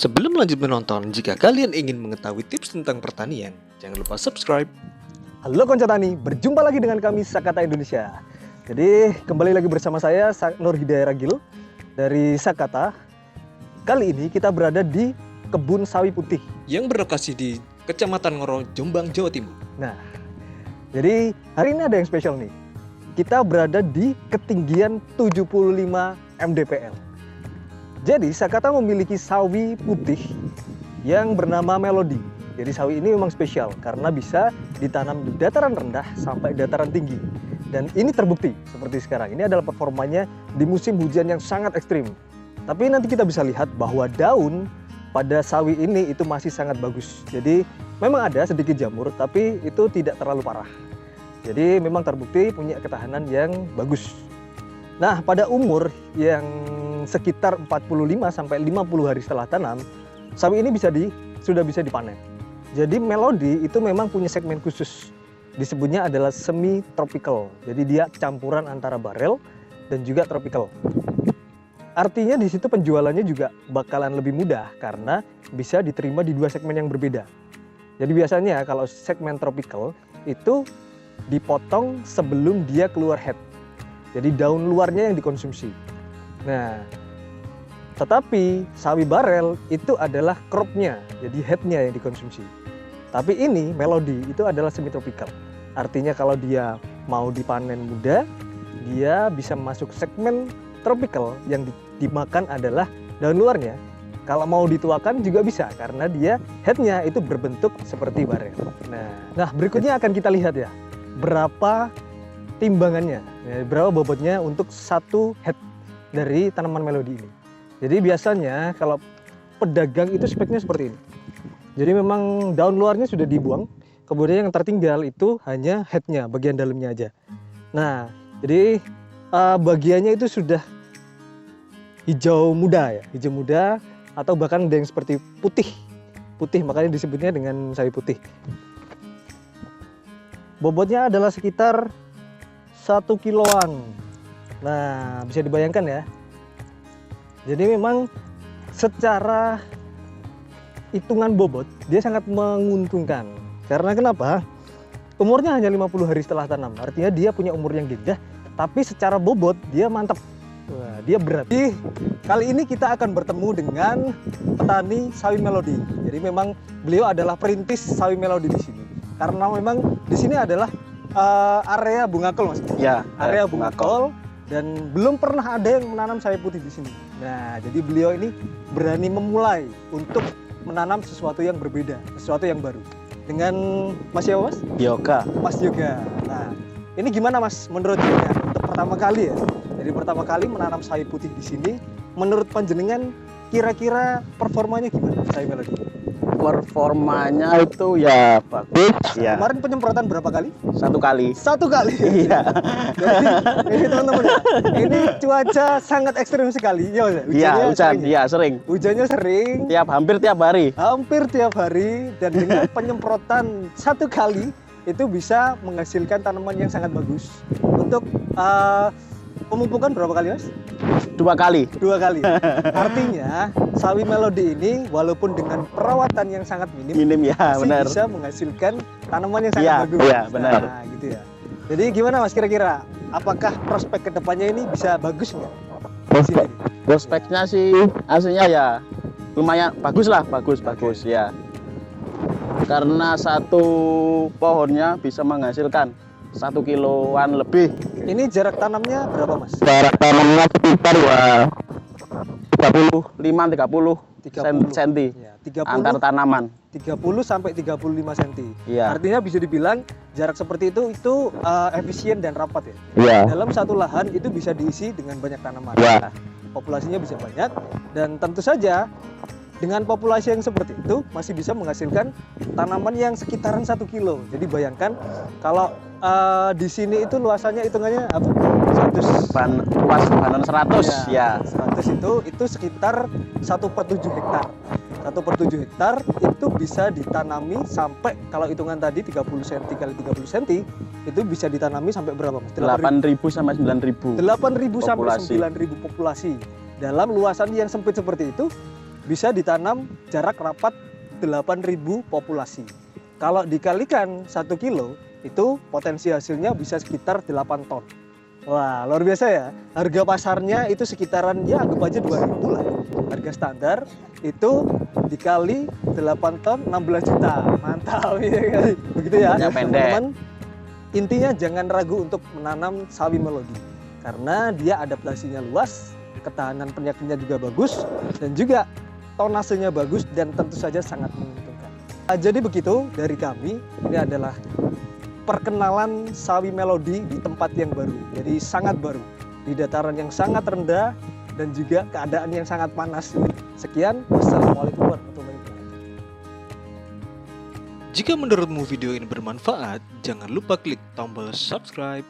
Sebelum lanjut menonton, jika kalian ingin mengetahui tips tentang pertanian, jangan lupa subscribe. Halo Konco Tani, berjumpa lagi dengan kami Sakata Indonesia. Jadi kembali lagi bersama saya Nur Hidayah Ragil dari Sakata. Kali ini kita berada di kebun sawi putih Yang berlokasi di Kecamatan Ngoro, Jombang, Jawa Timur. Nah, jadi hari ini ada yang spesial nih. Kita berada di ketinggian 75 mdpl. Jadi Sakata memiliki sawi putih yang bernama Melody. Jadi sawi ini memang spesial karena bisa ditanam di dataran rendah sampai dataran tinggi. Dan ini terbukti seperti sekarang. Ini adalah performanya di musim hujan yang sangat ekstrim. Tapi nanti kita bisa lihat bahwa daun pada sawi ini itu masih sangat bagus. Jadi memang ada sedikit jamur, tapi itu tidak terlalu parah. Jadi memang terbukti punya ketahanan yang bagus. Nah, pada umur yang sekitar 45 sampai 50 hari setelah tanam, sawi ini sudah bisa dipanen. Jadi Melody itu memang punya segmen khusus. Disebutnya adalah semi tropical. Jadi dia campuran antara barel dan juga tropical. Artinya di situ penjualannya juga bakalan lebih mudah karena bisa diterima di dua segmen yang berbeda. Jadi biasanya kalau segmen tropical itu dipotong sebelum dia keluar head. Jadi daun luarnya yang dikonsumsi. Nah, tetapi sawi barel itu adalah cropnya, jadi headnya yang dikonsumsi. Tapi ini Melody itu adalah semi tropical. Artinya kalau dia mau dipanen muda, dia bisa masuk segmen tropical yang dimakan adalah daun luarnya. Kalau mau dituakan juga bisa karena dia headnya itu berbentuk seperti barel. Nah berikutnya akan kita lihat ya berapa timbangannya, berapa bobotnya untuk satu head dari tanaman Melody ini. Jadi biasanya kalau pedagang itu speknya seperti ini. Jadi memang daun luarnya sudah dibuang, kemudian yang tertinggal itu hanya headnya, bagian dalamnya aja. Nah, jadi bagiannya itu sudah hijau muda ya, hijau muda atau bahkan ada yang seperti putih, makanya disebutnya dengan sawi putih. Bobotnya adalah sekitar 1 kiloan. Nah, bisa dibayangkan ya. Jadi memang secara hitungan bobot dia sangat menguntungkan. Karena kenapa? Umurnya hanya 50 hari setelah tanam. Artinya dia punya umur yang gede, tapi secara bobot dia mantap. Wah, dia berat. Jadi kali ini kita akan bertemu dengan petani sawi Melody. Jadi memang beliau adalah perintis sawi Melody di sini. Karena memang di sini adalah area bunga kol, Mas. Ya, area bunga kol dan belum pernah ada yang menanam sawi putih di sini. Nah, jadi beliau ini berani memulai untuk menanam sesuatu yang berbeda, sesuatu yang baru. Dengan Mas siapa, Mas? Yoga. Mas Yoga. Nah, ini gimana Mas menurut jenengan untuk pertama kali ya? Jadi pertama kali menanam sawi putih di sini, menurut panjenengan kira-kira performanya gimana sawi Melody? Performanya itu ya bagus ya. Kemarin penyemprotan berapa kali? 1 kali. 1 kali. Iya. Jadi ini teman-teman ya, ini cuaca sangat ekstrim sekali. Iya, hujan, iya sering. Hujannya sering. Hampir tiap hari. Hampir tiap hari dan dengan penyemprotan 1 kali itu bisa menghasilkan tanaman yang sangat bagus. Untuk pemupukan berapa kali, Mas? 2 kali. 2 kali. Artinya sawi Melody ini walaupun dengan perawatan yang sangat Minim ya, masih benar. bisa menghasilkan tanaman yang sangat Iya, bagus. iya, benar. Nah, gitu ya. Jadi gimana Mas kira-kira? Apakah prospek kedepannya ini bisa bagus nggak? Prospeknya sih aslinya ya lumayan bagus lah, bagus ya. Karena satu pohonnya bisa menghasilkan 1 kiloan lebih. Ini jarak tanamnya berapa Mas? Jarak tanamnya sekitar ya 30 cm Ya, 30 antar tanaman. 30 sampai 35 cm. Iya. Artinya bisa dibilang jarak seperti itu efisien dan rapat ya. Iya. Dalam satu lahan itu bisa diisi dengan banyak tanaman. Iya. Populasinya bisa banyak dan tentu saja dengan populasi yang seperti itu masih bisa menghasilkan tanaman yang sekitaran 1 kilo. Jadi bayangkan kalau di sini itu luasannya hitungannya apa? 100 Luas panen 100 ya. 100 itu sekitar 1/7 hektar. 1/7 hektar itu bisa ditanami sampai kalau hitungan tadi 30 cm kali 30 cm itu bisa ditanami sampai berapa Mas? 8.000 sampai 9.000. 8.000 sampai Populasi. 9.000 populasi. Dalam luasan yang sempit seperti itu bisa ditanam jarak rapat 8.000 populasi. Kalau dikalikan 1 kilo, itu potensi hasilnya bisa sekitar 8 ton. Wah, luar biasa ya. Harga pasarnya itu sekitaran ya anggap aja 2.000 lah. Harga standar itu dikali 8 ton 16 juta. Mantap ya. Begitu ya. Yang pendek. Teman-teman, intinya jangan ragu untuk menanam sawi melodi. Karena dia adaptasinya luas, ketahanan penyakitnya juga bagus, dan juga tonasenya bagus dan tentu saja sangat menguntungkan. Jadi begitu dari kami, ini adalah perkenalan sawi melodi di tempat yang baru. Jadi sangat baru, di dataran yang sangat rendah dan juga keadaan yang sangat panas. Sekian, wassalamualaikum warahmatullahi wabarakatuh. Jika menurutmu video ini bermanfaat, jangan lupa klik tombol subscribe.